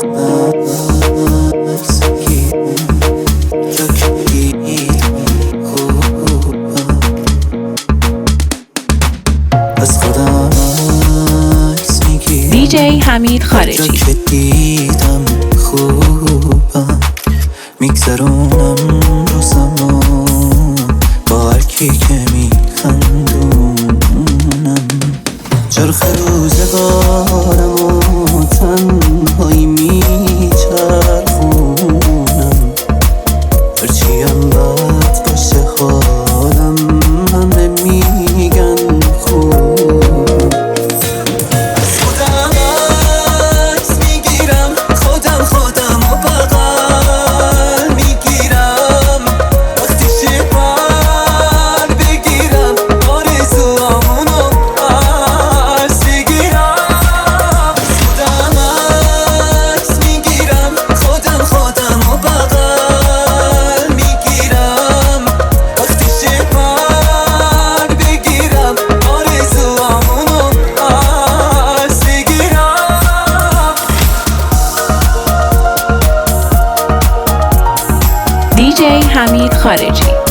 عکس میگیرم جا که دیدم خوبم، از خودم عکس میگیرم دیجی حمید جا خارجی. که دیدم خوبم، میگذرونم روزمو با هرکی که میخندونم، چرخ روزگارمو تنهایی میچرخونم، هرچیم بد باشه حالم همه میگن خوبم، از خودم عکس میگیرم خودم و بغل میگیرم، وقتی شعر بگیرم آرزوامونو پس بگیرم، از خودم عکس میگیرم خودم و بغل میگیرم، وقتی شعر بگیرم آرزوامونو پس بگیرم. دیجی حمید خارجی.